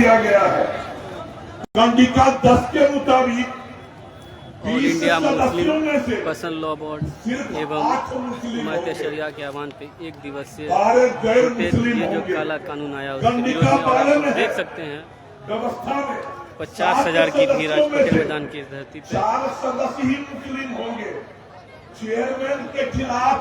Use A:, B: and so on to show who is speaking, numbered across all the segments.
A: दिया गया है। कंडिका 10 के मुताबिक
B: और India Muslim personal law board एवं हुमायत शरिया के आह्वान पे एक दिवसीय ये जो काला कानून आया उसके विरोध में आप देख सकते हैं 50,000 की भीड़ आज पटेल मैदान की धरती पे।
A: 4 सदस्य ही मुस्लिम होंगे। चेयरमैन के खिलाफ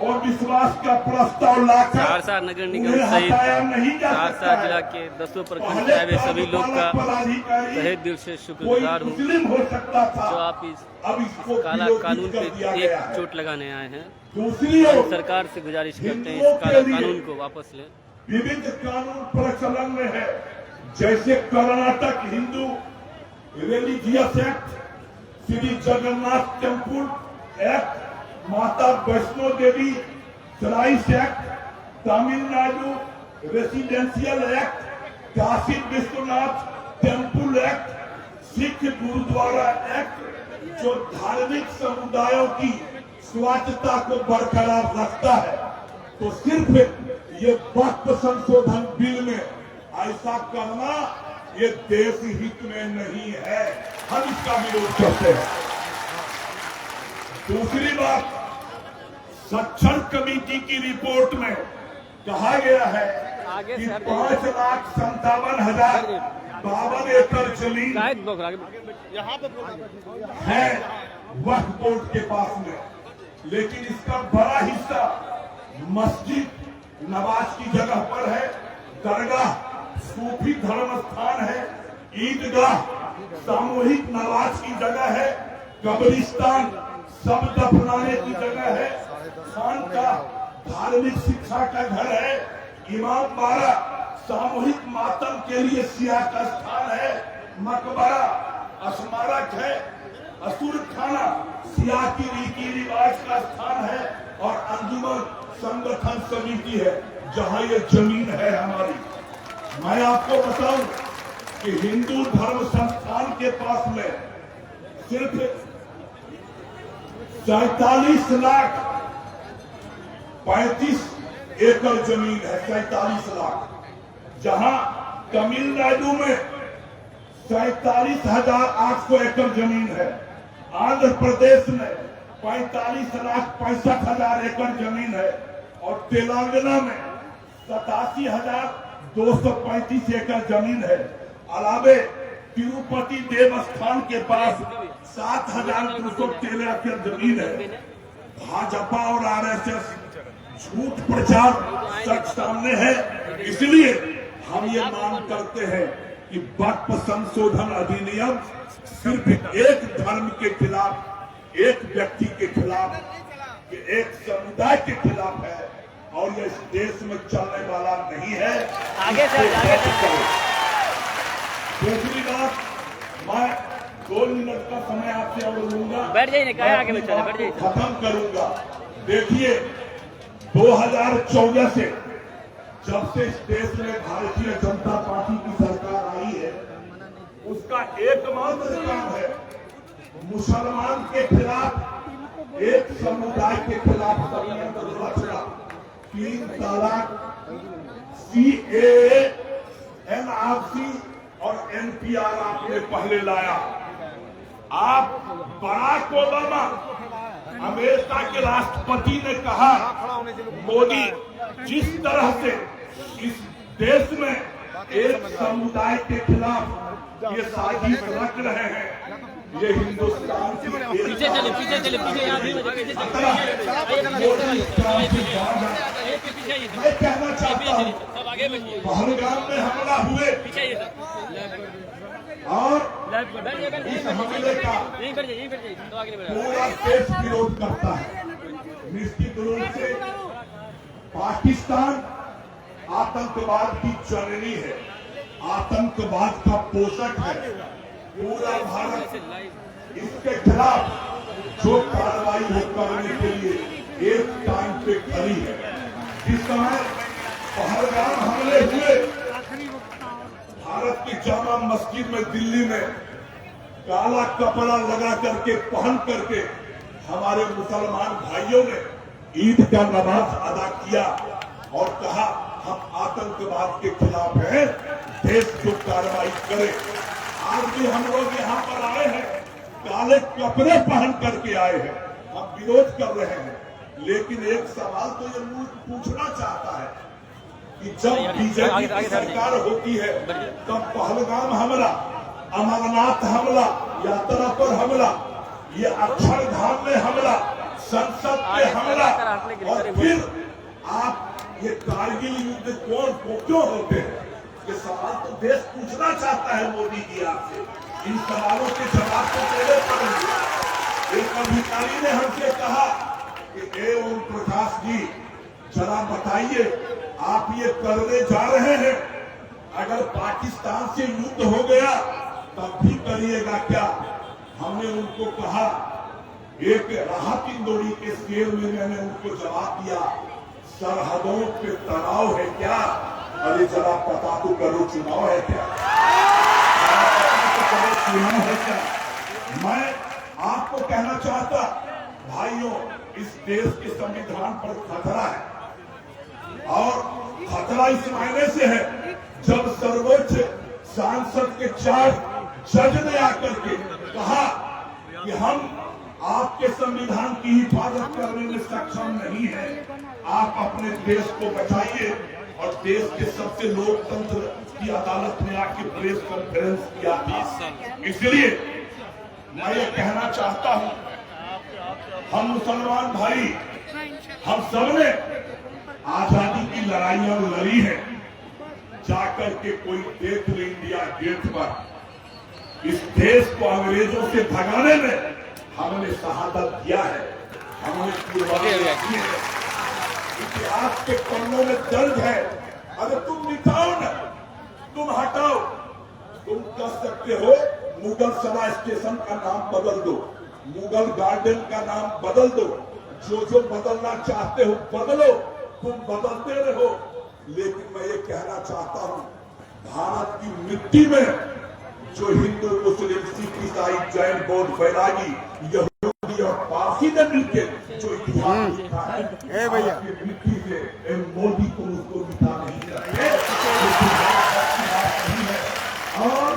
A: और विश्वास का प्रस्ताव लाकर
B: सहरसा नगर निगम सहित सहरसा जिला के 10 प्रखंड चाहे सभी लोग का तहे दिल से शुक्रगुजार हूँ जो आप इस काला कानून पे एक चोट लगाने आए हैं। हम सरकार से गुजारिश करते हैं इस काला कानून को वापस लें।
A: विविध कानून प्रचलन में है, जैसे Karnataka Hindu religious act, Shri Jagannath temple act, Mata Vaishno Devi shrines act, Tamil Nadu residential act, Kashi Vishwanath temple act, Sikh Gurudwara act, जो धार्मिक समुदायों की स्वायत्तता को बरकरार रखता है। तो सिर्फ ये वक्फ संशोधन बिल में ऐसा करना ये देश हित में नहीं है, हम इसका विरोध करते हैं। दूसरी बात, सक्षम कमेटी की रिपोर्ट में कहा गया है कि 5,57,052 एकड़ जमीन है वक्फ बोर्ड के पास में, लेकिन इसका बड़ा हिस्सा मस्जिद नमाज की जगह पर है, दरगाह सूफी धर्म स्थान है, ईदगाह सामूहिक नमाज की जगह है, कब्रिस्तान सब दफनाने की जगह है, खानका धार्मिक शिक्षा का घर है, इमाम बाड़ा सामूहिक मातम के लिए सिया का स्थान है, मकबरा स्मारक है, असुर खाना सिया की रीति रिवाज का स्थान है, और अंजुमन संगठन समिति है जहां ये जमीन है हमारी। मैं आपको बताऊं कि हिंदू धर्म संस्थान के पास में सिर्फ 47 लाख 35 एकड़ जमीन है, 47 लाख, जहां तमिलनाडु में 47,800 एकड़ जमीन है, आंध्र प्रदेश में 45,65,000 एकड़ जमीन है, और तेलंगाना में 87,235 एकड़ जमीन है। अलावे तिरुपति देवस्थान के पास 7,213 एकड़ जमीन है। भाजपा और आरएसएस झूठ प्रचार सच सामने है, इसलिए हम ये मांग करते हैं कि वक्फ संशोधन अधिनियम सिर्फ एक धर्म के खिलाफ, एक व्यक्ति के खिलाफ, एक समुदाय के खिलाफ है, और ये इस देश में चलने वाला नहीं है।
B: आगे
A: दूसरी बात, मैं 2 मिनट का समय आपसे और लूंगा,
B: बैठ जाइए, कहा आगे बैठ जाइए,
A: खत्म करूंगा। देखिए 2014 से जब से इस देश में भारतीय जनता पार्टी की सरकार आई है, उसका एकमात्र काम है मुसलमान के खिलाफ, एक समुदाय के खिलाफ षड्यंत्र रचना। 3 तलाक, CAA, NRC और NPR आपने पहले लाया। आप बराक ओबामा अमेरिका के राष्ट्रपति ने कहा, मोदी जिस तरह से इस देश में एक समुदाय के खिलाफ ये साजिश रच रहे हैं, ये हिंदुस्तान की
B: पीछे चले
A: मैं कहना चाहता हूँ, पहलगाम में हमला हुए और इस हमले का पूरा देश विरोध करता है। निश्चित रूप से पाकिस्तान आतंकवाद की जननी है, आतंकवाद का पोषक है। पूरा भारत इसके खिलाफ जो कार्रवाई हो करने के लिए एक टाइम पे खड़ी है। जिस समय पहलगाम हमले हुए, भारत की जामा मस्जिद में दिल्ली में काला कपड़ा लगा करके, पहन करके हमारे मुसलमान भाइयों ने ईद का नमाज अदा किया और कहा हम आतंकवाद के खिलाफ हैं। देश जो कार्रवाई करे। आज भी हम लोग यहाँ पर आए हैं, काले कपड़े पहन करके आए हैं, हम विरोध कर रहे हैं। लेकिन एक सवाल तो ये मुल्क पूछना चाहता है कि जब बीजेपी की सरकार होती है तब पहलगाम हमला, अमरनाथ हमला, यात्रा पर हमला, ये अक्षरधाम में हमला, संसद पे हमला, और फिर आप ये कारगिल युद्ध क्यों होते हैं? ये सवाल तो देश पूछना चाहता है मोदी जी आपसे। इन सवालों के जवाब तो देने पड़ेंगे। एक अधिकारी ने हमसे कहा कि ओम प्रकाश जी जरा बताइए, आप ये करने जा रहे हैं, अगर पाकिस्तान से युद्ध हो गया तब भी करिएगा क्या? हमने उनको कहा, एक राहत इंदौरी के स्केल में मैंने उनको जवाब दिया, सरहदों पे तनाव है क्या? अरे जरा पता तो करो, चुनाव है क्या? चुनाव है क्या? मैं आपको कहना चाहता, भाइयों, इस देश के संविधान पर खतरा है, और खतरा इस मायने से है, जब सर्वोच्च सांसद के 4 जज ने आकर के कहा कि हम आपके संविधान की हिफाजत करने में सक्षम नहीं है, आप अपने देश को बचाइए, और देश के सबसे लोकतंत्र की अदालत में आके प्रेस कॉन्फ्रेंस किया था। इसलिए मैं ये कहना चाहता हूं, हम मुसलमान भाई, हम सबने आजादी की लड़ाइयां लड़ी है। जाकर के कोई देख ले इंडिया गेट पर, इस देश को अंग्रेजों से भगाने में हमने शहादत दिया है, हमने कुर्बानियां दी है। इतिहास के पन्नों में दर्ज है। अगर तुम मिटाओ ना, तुम हटाओ, तुम कर सकते हो मुगल सराय स्टेशन का नाम बदल दो, मुगल गार्डन का नाम बदल दो, जो बदलना चाहते हो बदलो, तुम बदलते रहो। लेकिन मैं ये कहना चाहता हूं, भारत की मिट्टी में जो हिंदू, मुस्लिम, सिख, ईसाई, जैन, बौद्ध, बैरागी, यहूदी और पारसी ने मिलकर जो इतिहास लिखा है, भैया मिट्टी से मोदी को उसको मिटा नहीं सकते। और